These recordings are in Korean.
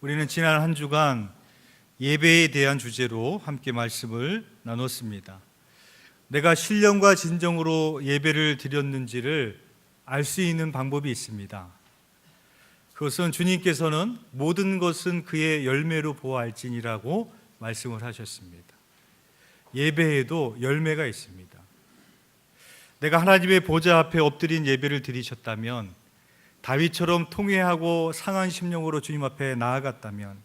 우리는 지난 한 주간 예배에 대한 주제로 함께 말씀을 나눴습니다. 내가 신령과 진정으로 예배를 드렸는지를 알 수 있는 방법이 있습니다. 그것은 주님께서는 모든 것은 그의 열매로 보아할지니라고 말씀을 하셨습니다. 예배에도 열매가 있습니다. 내가 하나님의 보좌 앞에 엎드린 예배를 드리셨다면, 다윗처럼 통회하고 상한 심령으로 주님 앞에 나아갔다면,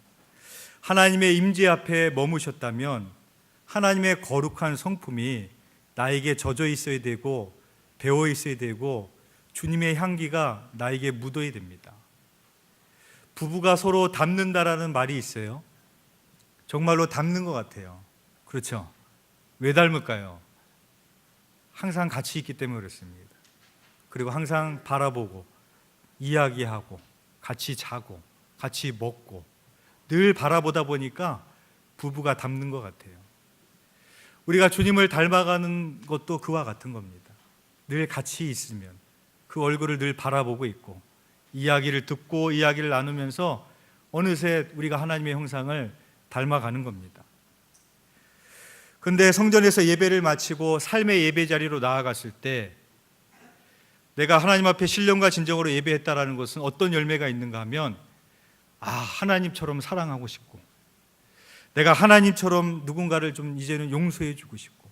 하나님의 임재 앞에 머무셨다면, 하나님의 거룩한 성품이 나에게 젖어 있어야 되고 배어 있어야 되고 주님의 향기가 나에게 묻어야 됩니다. 부부가 서로 닮는다라는 말이 있어요. 정말로 닮는 것 같아요. 그렇죠? 왜 닮을까요? 항상 같이 있기 때문에 그렇습니다. 그리고 항상 바라보고 이야기하고 같이 자고 같이 먹고 늘 바라보다 보니까 부부가 닮는 것 같아요. 우리가 주님을 닮아가는 것도 그와 같은 겁니다. 늘 같이 있으면 그 얼굴을 늘 바라보고 있고 이야기를 듣고 이야기를 나누면서 어느새 우리가 하나님의 형상을 닮아가는 겁니다. 그런데 성전에서 예배를 마치고 삶의 예배 자리로 나아갔을 때, 내가 하나님 앞에 신령과 진정으로 예배했다라는 것은 어떤 열매가 있는가 하면, 하나님처럼 사랑하고 싶고, 내가 하나님처럼 누군가를 좀 이제는 용서해 주고 싶고,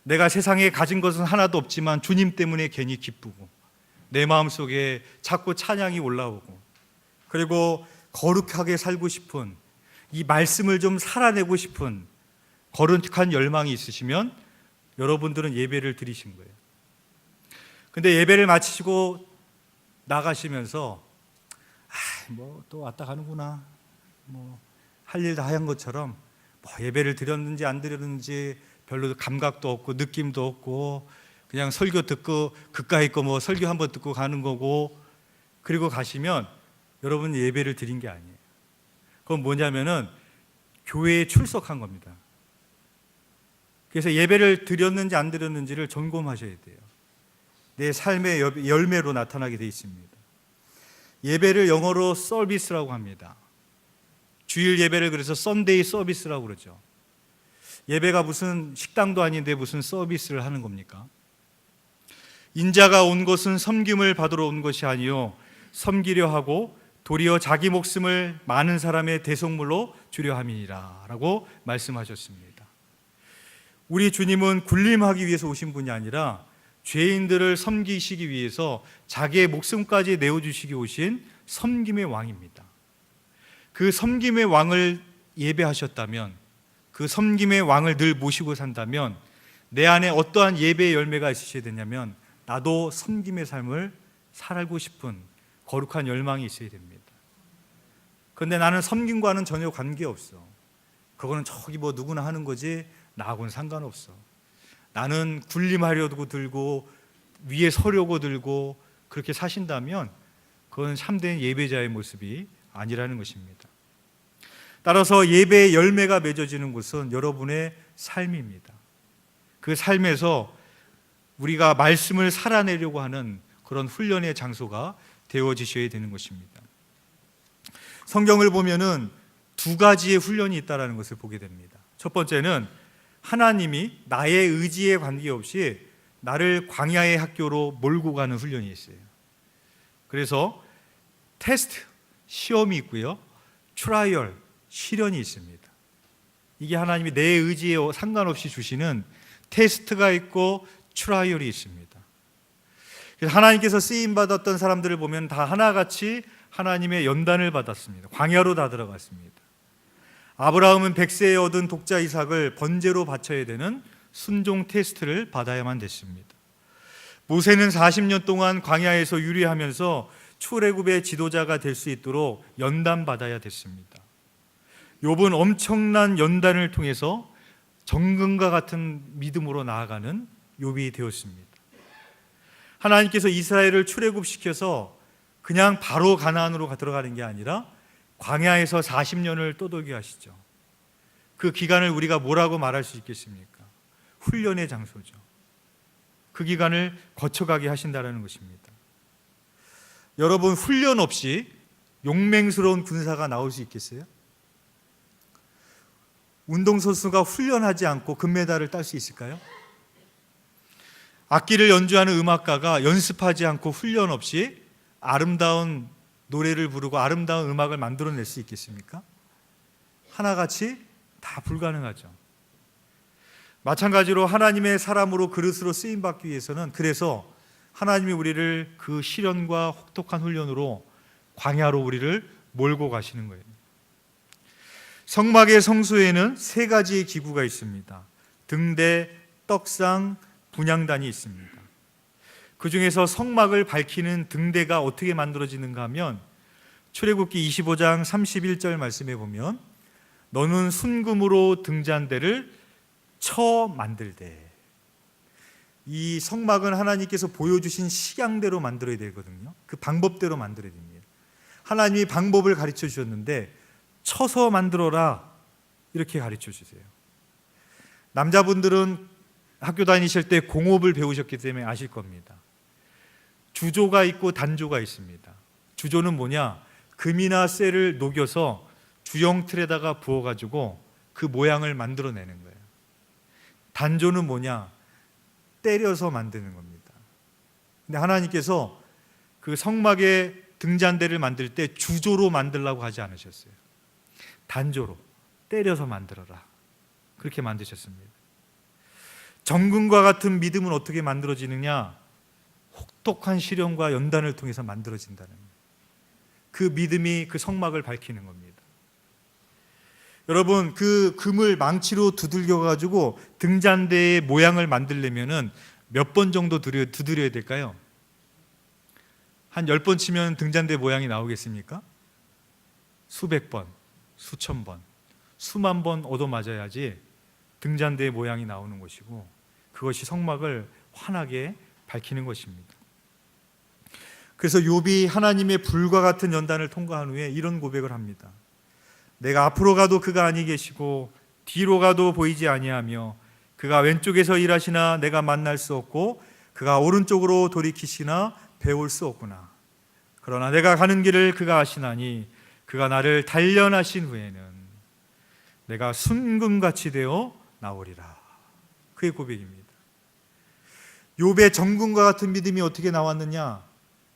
내가 세상에 가진 것은 하나도 없지만 주님 때문에 괜히 기쁘고, 내 마음속에 자꾸 찬양이 올라오고, 그리고 거룩하게 살고 싶은, 이 말씀을 좀 살아내고 싶은 거룩한 열망이 있으시면 여러분들은 예배를 드리신 거예요. 근데 예배를 마치시고 나가시면서 또 왔다 가는구나, 할 일 다 한 것처럼 예배를 드렸는지 안 드렸는지 별로 감각도 없고 느낌도 없고 그냥 설교 듣고 그까이 거 설교 한번 듣고 가는 거고, 그리고 가시면 여러분 예배를 드린 게 아니에요. 그건 뭐냐면은 교회에 출석한 겁니다. 그래서 예배를 드렸는지 안 드렸는지를 점검하셔야 돼요. 내 삶의 열매로 나타나게 되어 있습니다. 예배를 영어로 서비스라고 합니다. 주일 예배를 그래서 썬데이 서비스라고 그러죠. 예배가 무슨 식당도 아닌데 무슨 서비스를 하는 겁니까? 인자가 온 것은 섬김을 받으러 온 것이 아니요 섬기려 하고 도리어 자기 목숨을 많은 사람의 대속물로 주려 함이니라 라고 말씀하셨습니다. 우리 주님은 군림하기 위해서 오신 분이 아니라 죄인들을 섬기시기 위해서 자기의 목숨까지 내어주시기 오신 섬김의 왕입니다. 그 섬김의 왕을 예배하셨다면, 그 섬김의 왕을 늘 모시고 산다면 내 안에 어떠한 예배의 열매가 있으셔야 되냐면, 나도 섬김의 삶을 살고 싶은 거룩한 열망이 있어야 됩니다. 그런데 나는 섬김과는 전혀 관계없어. 그거는 저기 누구나 하는 거지 나하고는 상관없어. 나는 군림하려고 들고 위에 서려고 들고 그렇게 사신다면 그건 참된 예배자의 모습이 아니라는 것입니다. 따라서 예배의 열매가 맺어지는 것은 여러분의 삶입니다. 그 삶에서 우리가 말씀을 살아내려고 하는 그런 훈련의 장소가 되어지셔야 되는 것입니다. 성경을 보면은 두 가지의 훈련이 있다는 것을 보게 됩니다. 첫 번째는 하나님이 나의 의지에 관계없이 나를 광야의 학교로 몰고 가는 훈련이 있어요. 그래서 테스트, 시험이 있고요, 트라이얼, 시련이 있습니다. 이게 하나님이 내 의지에 상관없이 주시는 테스트가 있고 트라이얼이 있습니다. 그래서 하나님께서 쓰임받았던 사람들을 보면 다 하나같이 하나님의 연단을 받았습니다. 광야로 다 들어갔습니다. 아브라함은 100세에 얻은 독자 이삭을 번제로 바쳐야 되는 순종 테스트를 받아야만 됐습니다. 모세는 40년 동안 광야에서 유리하면서 출애굽의 지도자가 될 수 있도록 연단받아야 됐습니다. 욥은 엄청난 연단을 통해서 정금과 같은 믿음으로 나아가는 욥이 되었습니다. 하나님께서 이스라엘을 출애굽시켜서 그냥 바로 가나안으로 들어가는 게 아니라 광야에서 40년을 떠돌게 하시죠. 그 기간을 우리가 뭐라고 말할 수 있겠습니까? 훈련의 장소죠. 그 기간을 거쳐가게 하신다는 것입니다. 여러분, 훈련 없이 용맹스러운 군사가 나올 수 있겠어요? 운동선수가 훈련하지 않고 금메달을 딸 수 있을까요? 악기를 연주하는 음악가가 연습하지 않고 훈련 없이 아름다운 노래를 부르고 아름다운 음악을 만들어낼 수 있겠습니까? 하나같이 다 불가능하죠. 마찬가지로 하나님의 사람으로 그릇으로 쓰임받기 위해서는, 그래서 하나님이 우리를 그 시련과 혹독한 훈련으로 광야로 우리를 몰고 가시는 거예요. 성막의 성소에는 세 가지의 기구가 있습니다. 등대, 떡상, 분향단이 있습니다. 그 중에서 성막을 밝히는 등대가 어떻게 만들어지는가 하면 출애굽기 25장 31절 말씀에 보면 너는 순금으로 등잔대를 쳐 만들되, 이 성막은 하나님께서 보여주신 식양대로 만들어야 되거든요. 그 방법대로 만들어야 됩니다. 하나님이 방법을 가르쳐 주셨는데 쳐서 만들어라, 이렇게 가르쳐 주세요. 남자분들은 학교 다니실 때 공업을 배우셨기 때문에 아실 겁니다. 주조가 있고 단조가 있습니다. 주조는 뭐냐? 금이나 쇠를 녹여서 주형 틀에다가 부어가지고 그 모양을 만들어내는 거예요. 단조는 뭐냐? 때려서 만드는 겁니다. 근데 하나님께서 그 성막의 등잔대를 만들 때 주조로 만들라고 하지 않으셨어요. 단조로 때려서 만들어라, 그렇게 만드셨습니다. 정금과 같은 믿음은 어떻게 만들어지느냐? 혹독한 시련과 연단을 통해서 만들어진다는 거예요. 그 믿음이 그 성막을 밝히는 겁니다. 여러분, 그 금을 망치로 두들겨 가지고 등잔대의 모양을 만들려면은 몇 번 정도 두드려야 될까요? 한 10번 치면 등잔대 모양이 나오겠습니까? 수백 번, 수천 번, 수만 번 얻어맞아야지 등잔대의 모양이 나오는 것이고, 그것이 성막을 환하게 밝히는 것입니다. 그래서 욥이 하나님의 불과 같은 연단을 통과한 후에 이런 고백을 합니다. 내가 앞으로 가도 그가 아니 계시고 뒤로 가도 보이지 아니하며 그가 왼쪽에서 일하시나 내가 만날 수 없고 그가 오른쪽으로 돌이키시나 배울 수 없구나. 그러나 내가 가는 길을 그가 아시나니 그가 나를 단련하신 후에는 내가 순금같이 되어 나오리라. 그의 고백입니다. 욥의 정금과 같은 믿음이 어떻게 나왔느냐?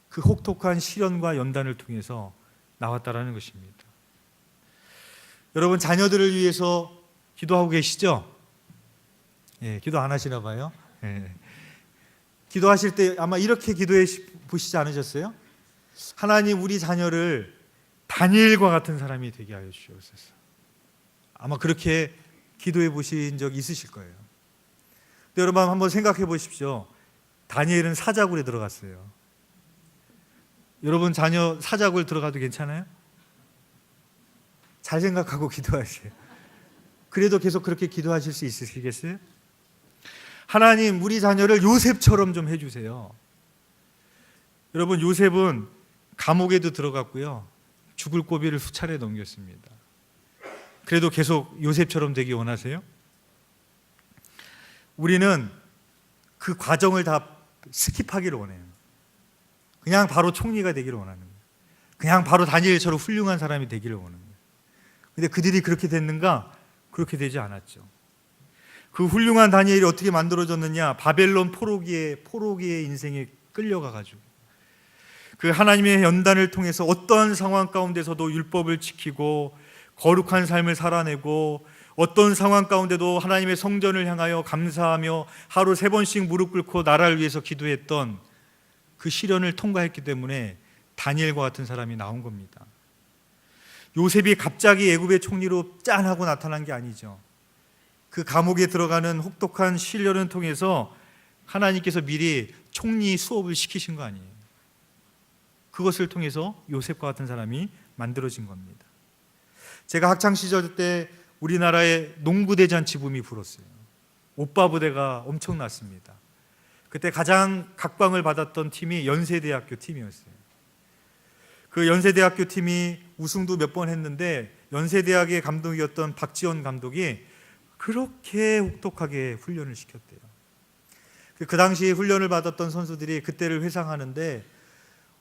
그 혹독한 시련과 연단을 통해서 나왔다라는 것입니다. 여러분, 자녀들을 위해서 기도하고 계시죠? 예, 기도 안 하시나 봐요. 예. 기도하실 때 아마 이렇게 기도해 보시지 않으셨어요? 하나님, 우리 자녀를 다니엘과 같은 사람이 되게 하여 주시옵소서. 아마 그렇게 기도해 보신 적 있으실 거예요. 근데 여러분 한번 생각해 보십시오. 다니엘은 사자굴에 들어갔어요. 여러분 자녀 사자굴 들어가도 괜찮아요? 잘 생각하고 기도하세요. 그래도 계속 그렇게 기도하실 수 있으시겠어요? 하나님, 우리 자녀를 요셉처럼 좀 해주세요. 여러분, 요셉은 감옥에도 들어갔고요, 죽을 고비를 수차례 넘겼습니다. 그래도 계속 요셉처럼 되기 원하세요? 우리는 그 과정을 다 스킵하기를 원해요. 그냥 바로 총리가 되기를 원하는 거예요. 그냥 바로 다니엘처럼 훌륭한 사람이 되기를 원하는 거예요. 근데 그들이 그렇게 됐는가? 그렇게 되지 않았죠. 그 훌륭한 다니엘이 어떻게 만들어졌느냐? 바벨론 포로기의 인생에 끌려가가지고 그 하나님의 연단을 통해서 어떠한 상황 가운데서도 율법을 지키고 거룩한 삶을 살아내고, 어떤 상황 가운데도 하나님의 성전을 향하여 감사하며 하루 3번씩 무릎 꿇고 나라를 위해서 기도했던 그 시련을 통과했기 때문에 다니엘과 같은 사람이 나온 겁니다. 요셉이 갑자기 애굽의 총리로 짠 하고 나타난 게 아니죠. 그 감옥에 들어가는 혹독한 시련을 통해서 하나님께서 미리 총리 수업을 시키신 거 아니에요. 그것을 통해서 요셉과 같은 사람이 만들어진 겁니다. 제가 학창시절 때 우리나라의 농부대잔치 붐이 불었어요. 오빠 부대가 엄청났습니다. 그때 가장 각광을 받았던 팀이 연세대학교 팀이었어요. 그 연세대학교 팀이 우승도 몇 번 했는데 연세대학의 감독이었던 박지원 감독이 그렇게 혹독하게 훈련을 시켰대요. 그 당시에 훈련을 받았던 선수들이 그때를 회상하는데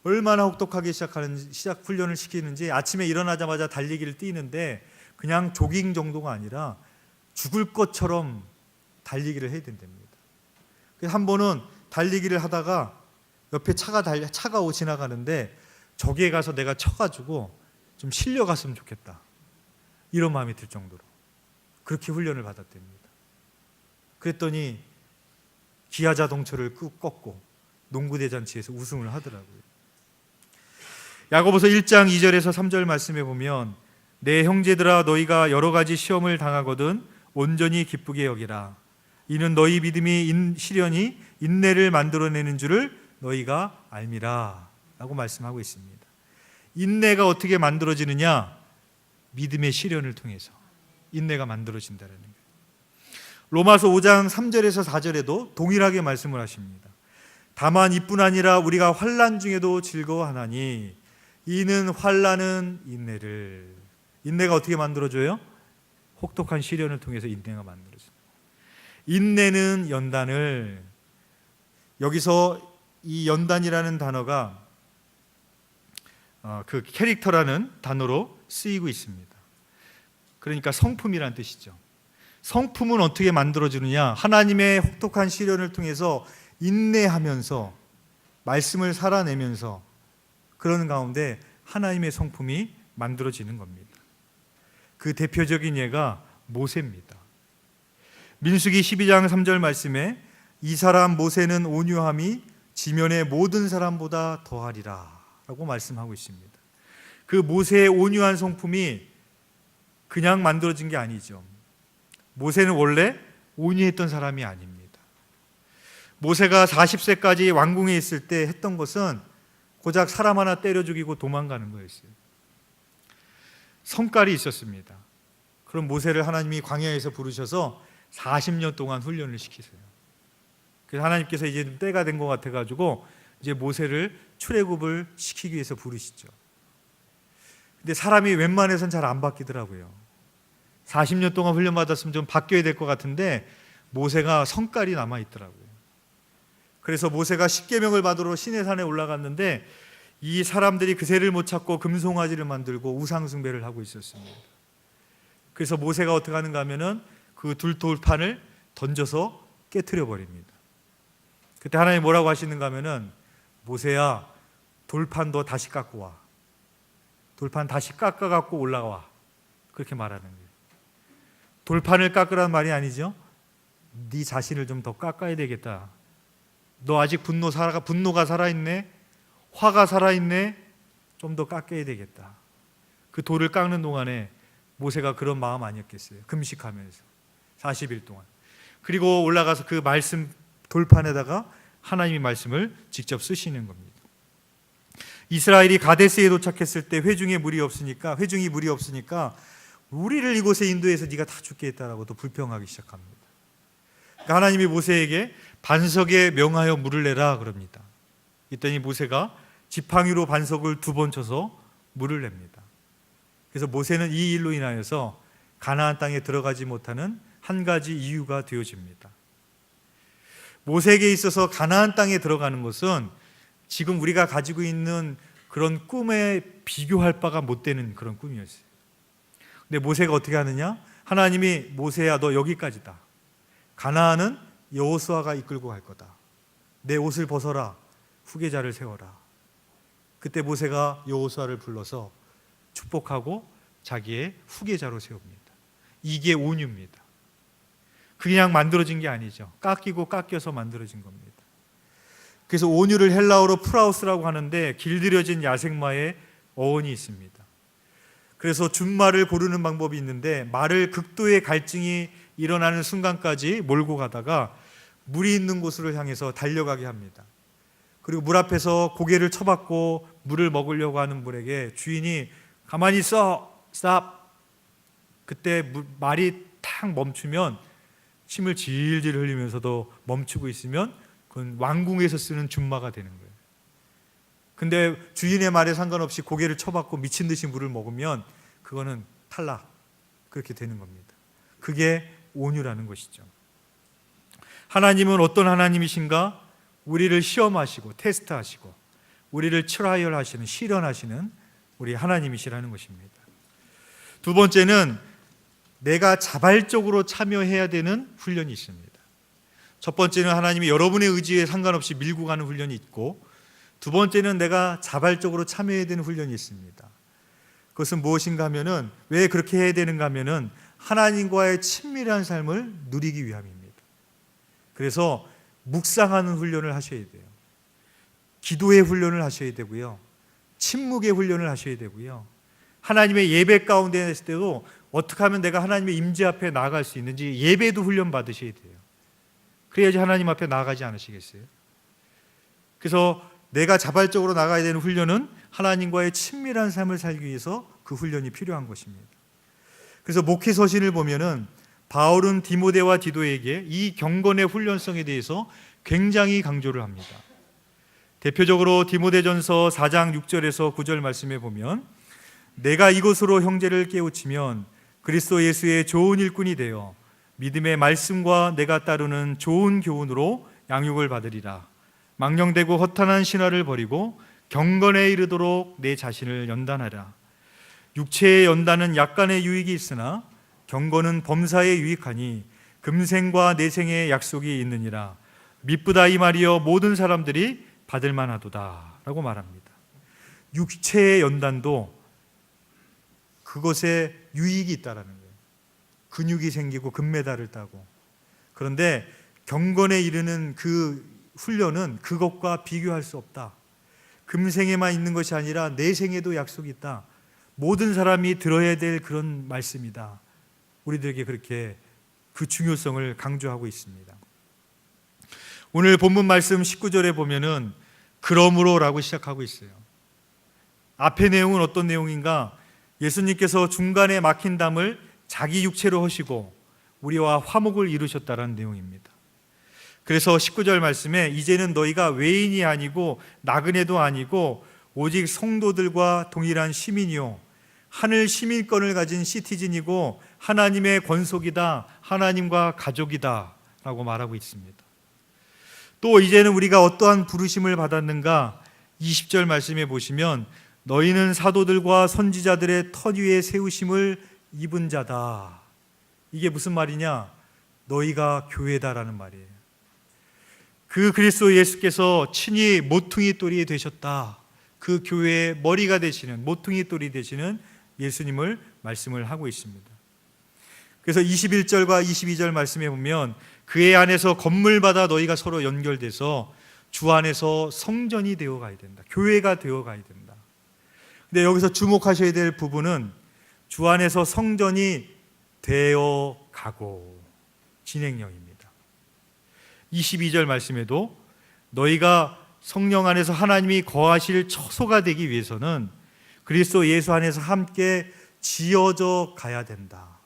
얼마나 혹독하게 시작 훈련을 시키는지, 아침에 일어나자마자 달리기를 뛰는데 그냥 조깅 정도가 아니라 죽을 것처럼 달리기를 해야 된답니다. 그래서 한 번은 달리기를 하다가 옆에 차가 지나가는데 저기에 가서 내가 쳐가지고 좀 실려갔으면 좋겠다, 이런 마음이 들 정도로 그렇게 훈련을 받았답니다. 그랬더니 기아 자동차를 꺾고 농구대잔치에서 우승을 하더라고요. 야고보서 1장 2절에서 3절 말씀에 보면, 내 형제들아 너희가 여러 가지 시험을 당하거든 온전히 기쁘게 여기라. 이는 너희 믿음이 시련이 인내를 만들어내는 줄을 너희가 알미라 라고 말씀하고 있습니다. 인내가 어떻게 만들어지느냐? 믿음의 시련을 통해서 인내가 만들어진다는 거예요. 로마서 5장 3절에서 4절에도 동일하게 말씀을 하십니다. 다만 이뿐 아니라 우리가 환난 중에도 즐거워하나니 이는 환난은 인내가 어떻게 만들어져요? 혹독한 시련을 통해서 인내가 만들어져요. 인내는 연단을, 여기서 이 연단이라는 단어가 그 캐릭터라는 단어로 쓰이고 있습니다. 그러니까 성품이란 뜻이죠. 성품은 어떻게 만들어지느냐? 하나님의 혹독한 시련을 통해서 인내하면서 말씀을 살아내면서 그러는 가운데 하나님의 성품이 만들어지는 겁니다. 그 대표적인 예가 모세입니다. 민수기 12장 3절 말씀에 이 사람 모세는 온유함이 지면의 모든 사람보다 더하리라 라고 말씀하고 있습니다. 그 모세의 온유한 성품이 그냥 만들어진 게 아니죠. 모세는 원래 온유했던 사람이 아닙니다. 모세가 40세까지 왕궁에 있을 때 했던 것은 고작 사람 하나 때려 죽이고 도망가는 거였어요. 성깔이 있었습니다. 그럼 모세를 하나님이 광야에서 부르셔서 40년 동안 훈련을 시키세요. 그래서 하나님께서 이제 좀 때가 된 것 같아가지고 이제 모세를 출애굽을 시키기 위해서 부르시죠. 근데 사람이 웬만해서는 잘 안 바뀌더라고요. 40년 동안 훈련받았으면 좀 바뀌어야 될 것 같은데 모세가 성깔이 남아있더라고요. 그래서 모세가 십계명을 받으러 시내산에 올라갔는데 이 사람들이 그새를 못 찾고 금송아지를 만들고 우상숭배를 하고 있었습니다. 그래서 모세가 어떻게 하는가 하면은 그 돌판을 던져서 깨트려 버립니다. 그때 하나님 뭐라고 하시는가 하면은, 모세야 돌판도 다시 깎고 와. 돌판 다시 깎아 갖고 올라와. 그렇게 말하는 거예요. 돌판을 깎으라는 말이 아니죠. 네 자신을 좀 더 깎아야 되겠다. 너 아직 분노가 살아있네. 화가 살아있네. 좀 더 깎아야 되겠다. 그 돌을 깎는 동안에 모세가 그런 마음 아니었겠어요. 금식하면서 40일 동안. 그리고 올라가서 그 말씀 돌판에다가 하나님의 말씀을 직접 쓰시는 겁니다. 이스라엘이 가데스에 도착했을 때 회중이 물이 없으니까 우리를 이곳에 인도해서 네가 다 죽게 했다라고 또 불평하기 시작합니다. 그러니까 하나님이 모세에게 반석에 명하여 물을 내라 그럽니다. 이랬더니 모세가 지팡이로 반석을 2번 쳐서 물을 냅니다. 그래서 모세는 이 일로 인하여서 가나안 땅에 들어가지 못하는 한 가지 이유가 되어집니다. 모세에게 있어서 가나안 땅에 들어가는 것은 지금 우리가 가지고 있는 그런 꿈에 비교할 바가 못 되는 그런 꿈이었어요. 근데 모세가 어떻게 하느냐? 하나님이 모세야 너 여기까지다. 가나안은 여호수아가 이끌고 갈 거다. 내 옷을 벗어라. 후계자를 세워라. 그때 모세가 여호수아를 불러서 축복하고 자기의 후계자로 세웁니다. 이게 온유입니다. 그냥 만들어진 게 아니죠. 깎여서 만들어진 겁니다. 그래서 온유를 헬라어로 프라우스라고 하는데 길들여진 야생마의 어원이 있습니다. 그래서 준말을 고르는 방법이 있는데 말을 극도의 갈증이 일어나는 순간까지 몰고 가다가 물이 있는 곳으로 향해서 달려가게 합니다. 그리고 물 앞에서 고개를 쳐박고 물을 먹으려고 하는 분에게 주인이 가만히 있어, 스탑. 그때 말이 탁 멈추면 침을 질질 흘리면서도 멈추고 있으면 그건 왕궁에서 쓰는 준마가 되는 거예요. 근데 주인의 말에 상관없이 고개를 쳐박고 미친 듯이 물을 먹으면 그거는 탈락. 그렇게 되는 겁니다. 그게 온유라는 것이죠. 하나님은 어떤 하나님이신가? 우리를 시험하시고 테스트하시고 우리를 트라이얼 하시는, 실현하시는 우리 하나님이시라는 것입니다. 두 번째는 내가 자발적으로 참여해야 되는 훈련이 있습니다. 첫 번째는 하나님이 여러분의 의지에 상관없이 밀고 가는 훈련이 있고, 두 번째는 내가 자발적으로 참여해야 되는 훈련이 있습니다. 그것은 무엇인가 하면은, 왜 그렇게 해야 되는가 하면은 하나님과의 친밀한 삶을 누리기 위함입니다. 그래서 묵상하는 훈련을 하셔야 돼요. 기도의 훈련을 하셔야 되고요. 침묵의 훈련을 하셔야 되고요. 하나님의 예배 가운데 있을 때도 어떻게 하면 내가 하나님의 임재 앞에 나아갈 수 있는지 예배도 훈련 받으셔야 돼요. 그래야지 하나님 앞에 나아가지 않으시겠어요? 그래서 내가 자발적으로 나가야 되는 훈련은 하나님과의 친밀한 삶을 살기 위해서 그 훈련이 필요한 것입니다. 그래서 목회 서신을 보면은 바울은 디모데와 디도에게 이 경건의 훈련성에 대해서 굉장히 강조를 합니다. 대표적으로 디모데전서 4장 6절에서 9절 말씀에 보면, 내가 이것으로 형제를 깨우치면 그리스도 예수의 좋은 일꾼이 되어 믿음의 말씀과 내가 따르는 좋은 교훈으로 양육을 받으리라. 망령되고 허탄한 신화를 버리고 경건에 이르도록 내 자신을 연단하라. 육체의 연단은 약간의 유익이 있으나 경건은 범사에 유익하니 금생과 내생의 약속이 있느니라. 미쁘다 이 말이여 모든 사람들이 받을 만하도다 라고 말합니다. 육체의 연단도 그것에 유익이 있다라는 거예요. 근육이 생기고 금메달을 따고. 그런데 경건에 이르는 그 훈련은 그것과 비교할 수 없다. 금생에만 있는 것이 아니라 내생에도 약속이 있다. 모든 사람이 들어야 될 그런 말씀이다. 우리들에게 그렇게 그 중요성을 강조하고 있습니다. 오늘 본문 말씀 19절에 보면은 그러므로라고 시작하고 있어요. 앞의 내용은 어떤 내용인가? 예수님께서 중간에 막힌 담을 자기 육체로 하시고 우리와 화목을 이루셨다라는 내용입니다. 그래서 19절 말씀에 이제는 너희가 외인이 아니고 나그네도 아니고 오직 성도들과 동일한 시민이요 하늘 시민권을 가진 시티즌이고 하나님의 권속이다, 하나님과 가족이다 라고 말하고 있습니다. 또 이제는 우리가 어떠한 부르심을 받았는가? 20절 말씀에 보시면 너희는 사도들과 선지자들의 터 위에 세우심을 입은 자다. 이게 무슨 말이냐? 너희가 교회다라는 말이에요. 그 그리스도 예수께서 친히 모퉁이 돌이 되셨다. 그 교회의 머리가 되시는, 모퉁이 돌이 되시는 예수님을 말씀을 하고 있습니다. 그래서 21절과 22절 말씀에 보면 그의 안에서 건물마다 너희가 서로 연결돼서 주 안에서 성전이 되어 가야 된다. 교회가 되어 가야 된다. 근데 여기서 주목하셔야 될 부분은 주 안에서 성전이 되어 가고 진행형입니다. 22절 말씀에도 너희가 성령 안에서 하나님이 거하실 처소가 되기 위해서는 그리스도 예수 안에서 함께 지어져 가야 된다.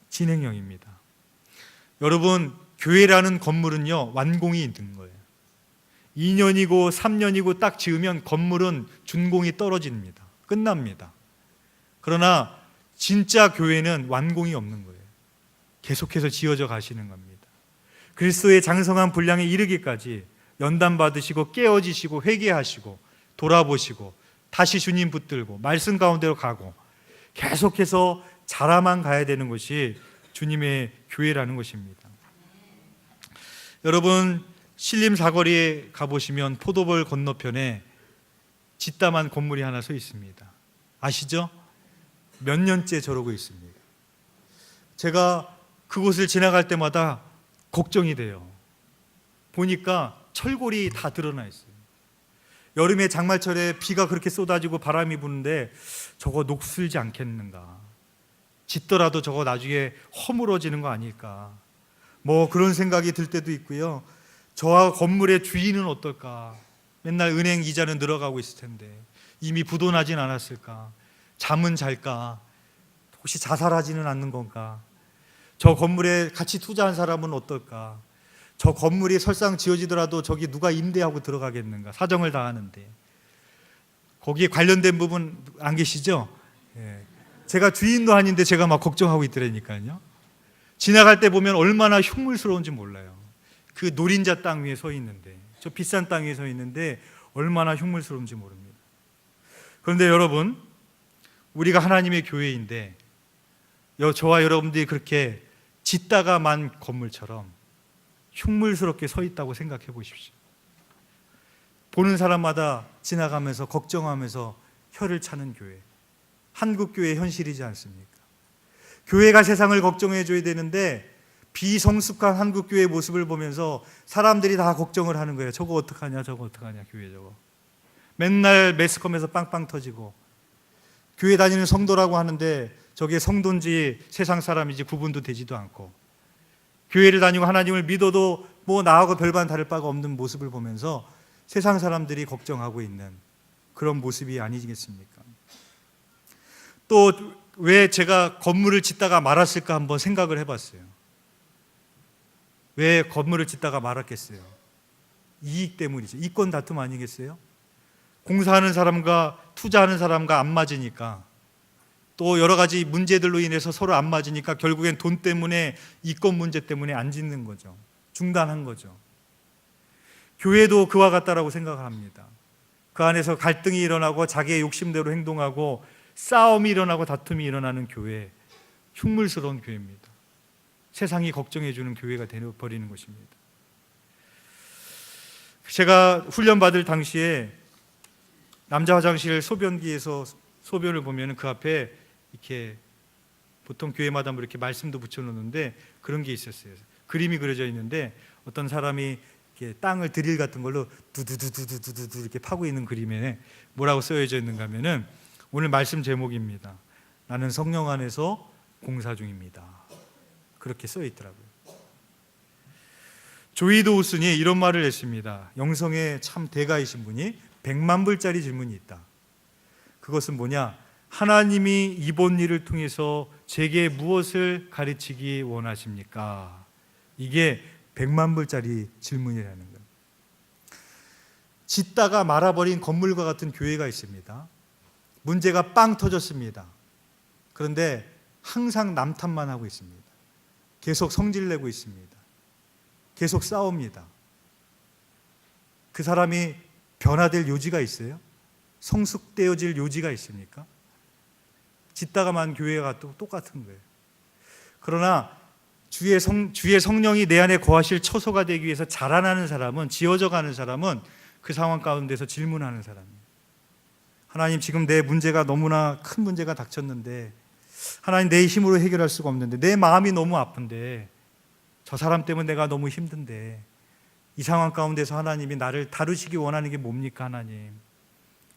진행형입니다. 여러분, 교회라는 건물은요, 완공이 있는 거예요. 2년이고 3년이고 딱 지으면 건물은 준공이 떨어집니다. 끝납니다. 그러나 진짜 교회는 완공이 없는 거예요. 계속해서 지어져 가시는 겁니다. 그리스도의 장성한 분량에 이르기까지 연단 받으시고 깨어지시고 회개하시고 돌아보시고 다시 주님 붙들고 말씀 가운데로 가고 계속해서 자라만 가야 되는 것이 주님의 교회라는 것입니다. 여러분, 신림 사거리에 가보시면 포도벌 건너편에 짓담한 건물이 하나 서 있습니다. 아시죠? 몇 년째 저러고 있습니다. 제가 그곳을 지나갈 때마다 걱정이 돼요. 보니까 철골이 다 드러나 있어요. 여름에 장마철에 비가 그렇게 쏟아지고 바람이 부는데 저거 녹슬지 않겠는가? 짓더라도 저거 나중에 허물어지는 거 아닐까? 뭐 그런 생각이 들 때도 있고요. 저와 건물의 주인은 어떨까? 맨날 은행 이자는 늘어가고 있을 텐데 이미 부도나진 않았을까? 잠은 잘까? 혹시 자살하지는 않는 건가? 저 건물에 같이 투자한 사람은 어떨까? 저 건물이 설상 지어지더라도 저기 누가 임대하고 들어가겠는가? 사정을 다 하는데 거기에 관련된 부분 안 계시죠? 예. 제가 주인도 아닌데 제가 막 걱정하고 있더라니까요. 지나갈 때 보면 얼마나 흉물스러운지 몰라요. 그 노린자 땅 위에 서 있는데, 저 비싼 땅 위에 서 있는데 얼마나 흉물스러운지 모릅니다. 그런데 여러분, 우리가 하나님의 교회인데 저와 여러분들이 그렇게 짓다가 만 건물처럼 흉물스럽게 서 있다고 생각해 보십시오. 보는 사람마다 지나가면서 걱정하면서 혀를 차는 교회, 한국 교회의 현실이지 않습니까? 교회가 세상을 걱정해 줘야 되는데 비성숙한 한국 교회의 모습을 보면서 사람들이 다 걱정을 하는 거예요. 저거 어떡하냐, 저거 어떡하냐, 교회 저거. 맨날 매스컴에서 빵빵 터지고, 교회 다니는 성도라고 하는데 저게 성도인지 세상 사람인지 구분도 되지도 않고, 교회를 다니고 하나님을 믿어도 뭐 나하고 별반 다를 바가 없는 모습을 보면서 세상 사람들이 걱정하고 있는 그런 모습이 아니겠습니까? 또 왜 제가 건물을 짓다가 말았을까 한번 생각을 해봤어요. 왜 건물을 짓다가 말았겠어요? 이익 때문이죠. 이권 다툼 아니겠어요? 공사하는 사람과 투자하는 사람과 안 맞으니까, 또 여러 가지 문제들로 인해서 서로 안 맞으니까 결국엔 돈 때문에, 이권 문제 때문에 안 짓는 거죠. 중단한 거죠. 교회도 그와 같다라고 생각을 합니다. 그 안에서 갈등이 일어나고 자기의 욕심대로 행동하고 싸움이 일어나고 다툼이 일어나는 교회, 흉물스러운 교회입니다. 세상이 걱정해 주는 교회가 되어버리는 것입니다. 제가 훈련 받을 당시에 남자 화장실 소변기에서 소변을 보면 그 앞에 이렇게 보통 교회마다 뭐 이렇게 말씀도 붙여놓는데 그런 게 있었어요. 그림이 그려져 있는데 어떤 사람이 이렇게 땅을 드릴 같은 걸로 두두두두두두 이렇게 파고 있는 그림에 뭐라고 쓰여져 있는가 하면은 오늘 말씀 제목입니다. 나는 성령 안에서 공사 중입니다. 그렇게 써 있더라고요. 조이도 우슨이 이런 말을 했습니다. 영성에 참 대가이신 분이 100만 불짜리 질문이 있다. 그것은 뭐냐? 하나님이 이번 일을 통해서 제게 무엇을 가르치기 원하십니까? 이게 100만 불짜리 질문이라는 거예요. 짓다가 말아버린 건물과 같은 교회가 있습니다. 문제가 빵 터졌습니다. 그런데 항상 남 탓만 하고 있습니다. 계속 성질내고 있습니다. 계속 싸웁니다. 그 사람이 변화될 요지가 있어요? 성숙되어질 요지가 있습니까? 짓다가 만 교회가 또 똑같은 거예요. 그러나 주의 성령이 내 안에 거하실 처소가 되기 위해서 자라나는 사람은, 지어져 가는 사람은 그 상황 가운데서 질문하는 사람이에요. 하나님, 지금 내 문제가 너무나 큰 문제가 닥쳤는데, 하나님, 내 힘으로 해결할 수가 없는데, 내 마음이 너무 아픈데, 저 사람 때문에 내가 너무 힘든데, 이 상황 가운데서 하나님이 나를 다루시기 원하는 게 뭡니까, 하나님?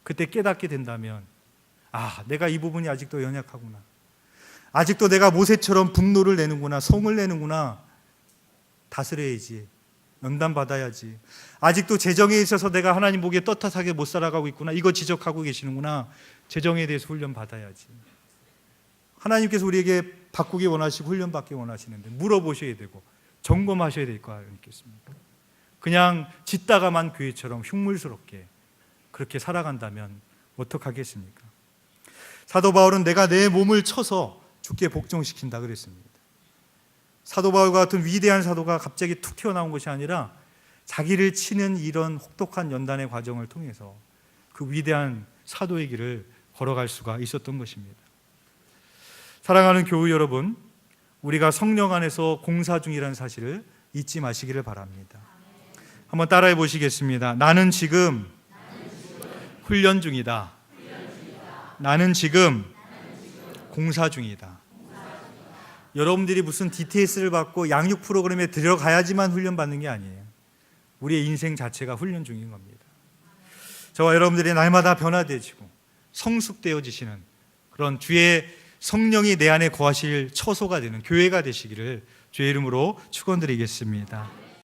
그때 깨닫게 된다면, 아, 내가 이 부분이 아직도 연약하구나. 아직도 내가 모세처럼 분노를 내는구나, 성을 내는구나. 다스려야지. 연단받아야지. 아직도 재정에 있어서 내가 하나님 보기에 떳떳하게 못 살아가고 있구나. 이거 지적하고 계시는구나. 재정에 대해서 훈련받아야지. 하나님께서 우리에게 바꾸기 원하시고 훈련받기 원하시는데 물어보셔야 되고 점검하셔야 될 거 아니겠습니까? 그냥 짓다가만 교회처럼 흉물스럽게 그렇게 살아간다면 어떡하겠습니까? 사도 바울은 내가 내 몸을 쳐서 주께 복종시킨다 그랬습니다. 사도 바울과 같은 위대한 사도가 갑자기 툭 튀어나온 것이 아니라 자기를 치는 이런 혹독한 연단의 과정을 통해서 그 위대한 사도의 길을 걸어갈 수가 있었던 것입니다. 사랑하는 교우 여러분, 우리가 성령 안에서 공사 중이라는 사실을 잊지 마시기를 바랍니다. 한번 따라해 보시겠습니다. 나는 지금 훈련 중이다. 나는 지금 공사 중이다. 여러분들이 무슨 DTS를 받고 양육 프로그램에 들어가야지만 훈련받는 게 아니에요. 우리의 인생 자체가 훈련 중인 겁니다. 저와 여러분들이 날마다 변화되시고 성숙되어지시는 그런 주의 성령이 내 안에 거하실 처소가 되는 교회가 되시기를 주의 이름으로 축원드리겠습니다.